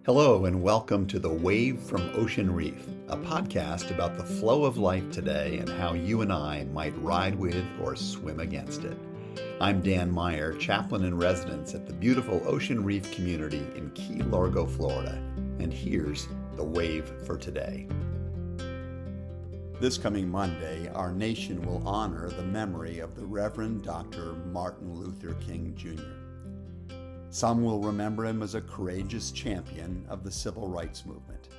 Hello, and welcome to The Wave from Ocean Reef, a podcast about the flow of life today and how you and I might ride with or swim against it. I'm Dan Meyer, Chaplain-in-Residence at the beautiful Ocean Reef community in Key Largo, Florida, and here's The Wave for today. This coming Monday, our nation will honor the memory of the Reverend Dr. Martin Luther King Jr. Some will remember him as a courageous champion of the civil rights movement.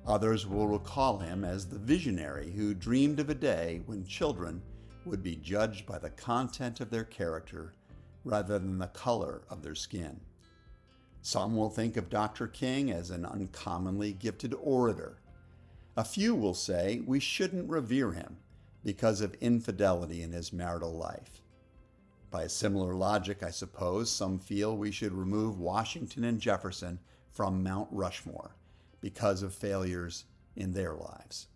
Others will recall him as the visionary who dreamed of a day when children would be judged by the content of their character rather than the color of their skin. Some will think of Dr. King as an uncommonly gifted orator. A few will say we shouldn't revere him because of infidelity in his marital life. By a similar logic, I suppose, some feel we should remove Washington and Jefferson from Mount Rushmore because of failures in their lives.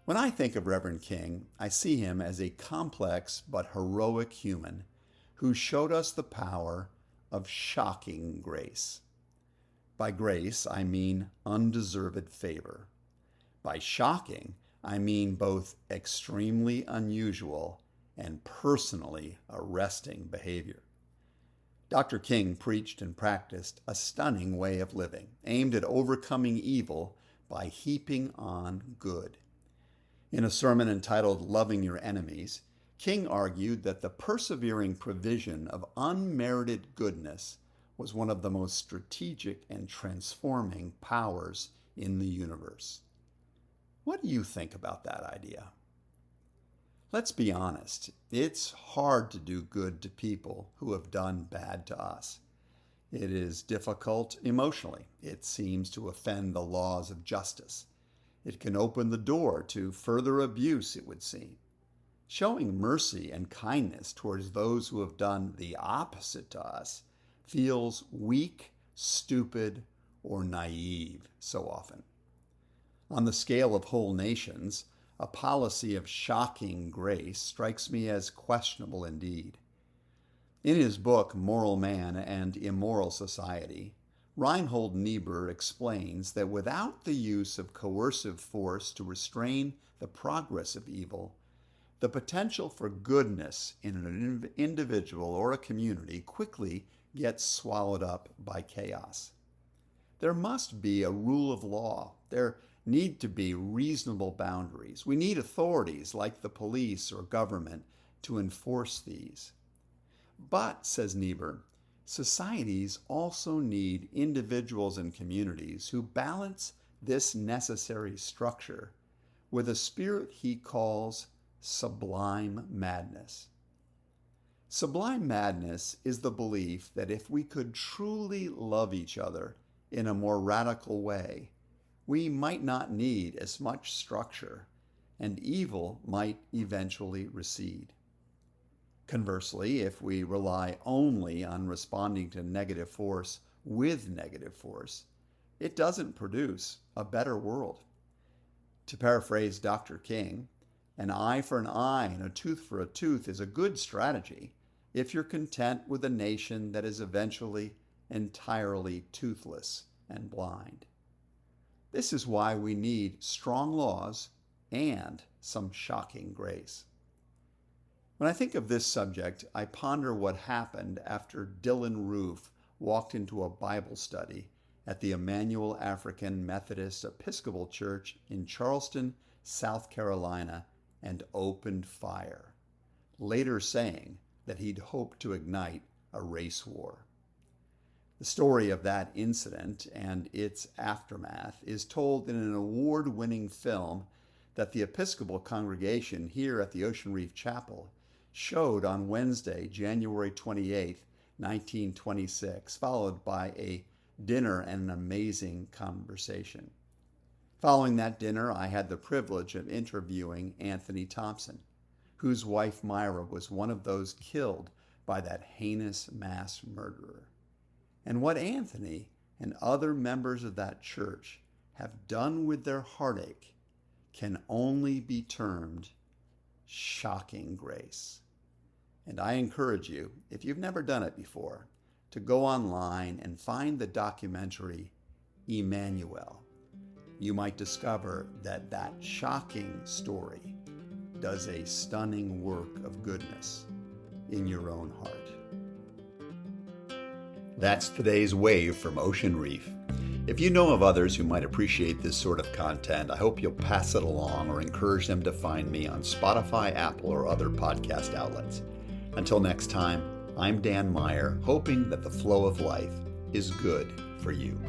When I think of Reverend King, I see him as a complex but heroic human who showed us the power of shocking grace. By grace, I mean undeserved favor. By shocking, I mean both extremely unusual and personally arresting behavior. Dr. King preached and practiced a stunning way of living, aimed at overcoming evil by heaping on good. In a sermon entitled Loving Your Enemies, King argued that the persevering provision of unmerited goodness was one of the most strategic and transforming powers in the universe. What do you think about that idea? Let's be honest, it's hard to do good to people who have done bad to us. It is difficult emotionally. It seems to offend the laws of justice. It can open the door to further abuse, it would seem. Showing mercy and kindness towards those who have done the opposite to us feels weak, stupid, or naive so often. On the scale of whole nations, a policy of shocking grace strikes me as questionable indeed. In his book, Moral Man and Immoral Society, Reinhold Niebuhr explains that without the use of coercive force to restrain the progress of evil, the potential for goodness in an individual or a community quickly gets swallowed up by chaos. There must be a rule of law. There need to be reasonable boundaries. We need authorities like the police or government to enforce these. But, says Niebuhr, societies also need individuals and communities who balance this necessary structure with a spirit he calls sublime madness. Sublime madness is the belief that if we could truly love each other in a more radical way, we might not need as much structure, and evil might eventually recede. Conversely, if we rely only on responding to negative force with negative force, it doesn't produce a better world. To paraphrase Dr. King, an eye for an eye and a tooth for a tooth is a good strategy if you're content with a nation that is eventually entirely toothless and blind. This is why we need strong laws and some shocking grace. When I think of this subject, I ponder what happened after Dylan Roof walked into a Bible study at the Emmanuel African Methodist Episcopal Church in Charleston, South Carolina, and opened fire, later saying that he'd hoped to ignite a race war. The story of that incident and its aftermath is told in an award-winning film that the Episcopal congregation here at the Ocean Reef Chapel showed on Wednesday, January 28, 1926, followed by a dinner and an amazing conversation. Following that dinner, I had the privilege of interviewing Anthony Thompson, whose wife Meyer was one of those killed by that heinous mass murderer. And what Anthony and other members of that church have done with their heartache can only be termed shocking grace. And I encourage you, if you've never done it before, to go online and find the documentary Emmanuel, you might discover that that shocking story does a stunning work of goodness in your own heart. That's today's Wave from Ocean Reef. If you know of others who might appreciate this sort of content, I hope you'll pass it along or encourage them to find me on Spotify, Apple, or other podcast outlets. Until next time, I'm Dan Meyer, hoping that the flow of life is good for you.